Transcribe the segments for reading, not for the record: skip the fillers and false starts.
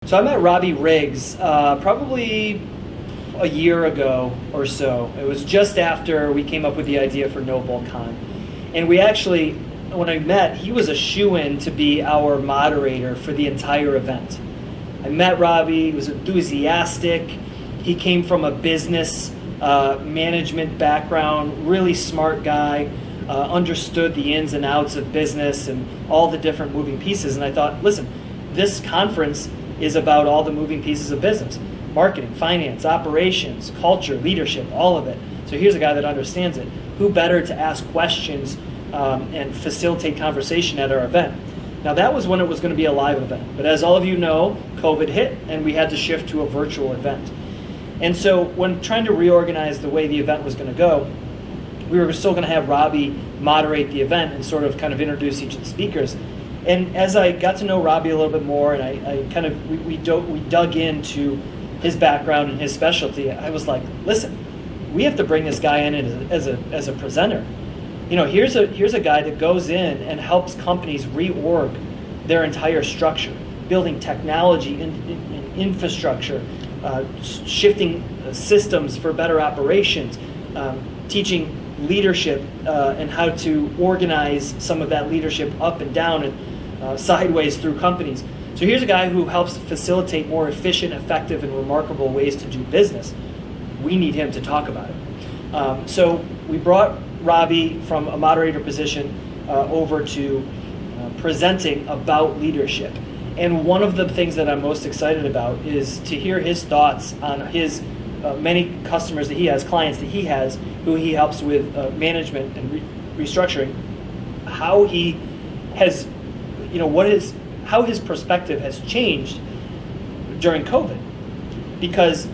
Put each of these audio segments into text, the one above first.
So I met Robbie Riggs probably a year ago or so. It was just after we came up with the idea for NobleCon. And we actually, when I met, he was a shoo-in to be our moderator for the entire event. I met Robbie, he was enthusiastic. He came from a business management background, really smart guy, understood the ins and outs of business and all the different moving pieces. And I thought, listen, this conference is about all the moving pieces of business: marketing, finance, operations, culture, leadership, all of it. So here's a guy that understands it. Who better to ask questions and facilitate conversation at our event? Now that was when it was going to be a live event, but as all of you know, COVID hit and we had to shift to a virtual event. And so when trying to reorganize the way the event was going to go, we were still going to have Robbie moderate the event and sort of kind of introduce each of the speakers. And as I got to know Robbie a little bit more, and we dug into his background and his specialty, I was like, listen, we have to bring this guy in as a presenter. You know, here's a guy that goes in and helps companies reorg their entire structure, building technology and infrastructure, shifting systems for better operations, teaching leadership and how to organize some of that leadership up and down and sideways through companies. So here's a guy who helps facilitate more efficient, effective, and remarkable ways to do business. We need him to talk about it. So we brought Robbie from a moderator position over to presenting about leadership. And one of the things that I'm most excited about is to hear his thoughts on his many customers that he has, clients that he has, who he helps with management and restructuring, how he has, how his perspective has changed during COVID. Because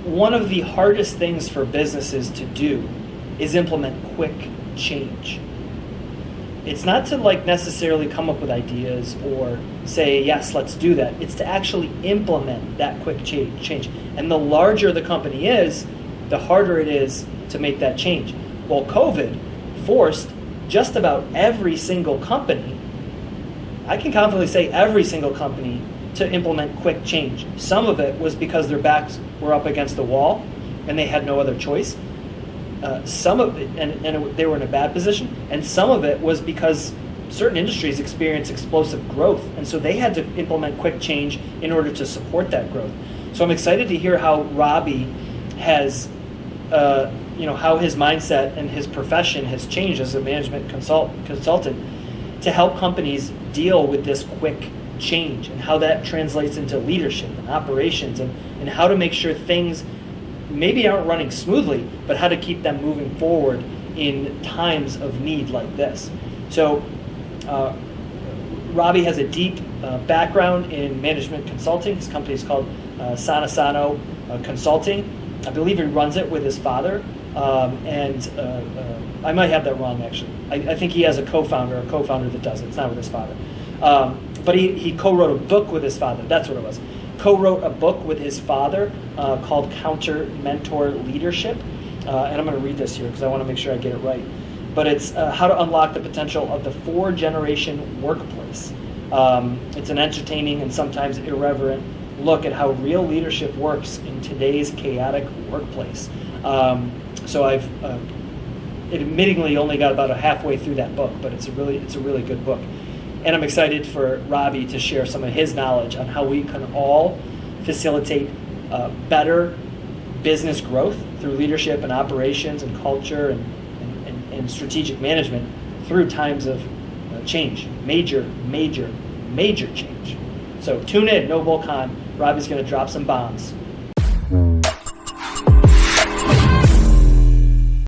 one of the hardest things for businesses to do is implement quick change. It's not to necessarily come up with ideas or say, yes, let's do that. It's to actually implement that quick change. And the larger the company is, the harder it is to make that change. Well, COVID forced just about every single company, I can confidently say every single company, to implement quick change. Some of it was because their backs were up against the wall and they had no other choice. Some of it, they were in a bad position, and some of it was because certain industries experienced explosive growth, and so they had to implement quick change in order to support that growth. So I'm excited to hear how Robbie has, how his mindset and his profession has changed as a management consultant to help companies deal with this quick change, and how that translates into leadership and operations, and how to make sure things maybe aren't running smoothly, but how to keep them moving forward in times of need like this. So Robbie has a deep background in management consulting. His company is called Sanasano Consulting. I believe he runs it with his father, and I might have that wrong actually. I think he has a co-founder that does it. It's not with his father. But he co-wrote a book with his father. That's what it was. Co-wrote a book with his father called Counter Mentor Leadership. And I'm going to read this here because I want to make sure I get it right. But it's how to unlock the potential of the 4-generation workplace. It's an entertaining and sometimes irreverent look at how real leadership works in today's chaotic workplace. So I've admittingly only got about halfway through that book, but it's a really good book. And I'm excited for Robbie to share some of his knowledge on how we can all facilitate better business growth through leadership and operations and culture and strategic management through times of change, major change. So tune in, NobleCon. Robbie's going to drop some bombs.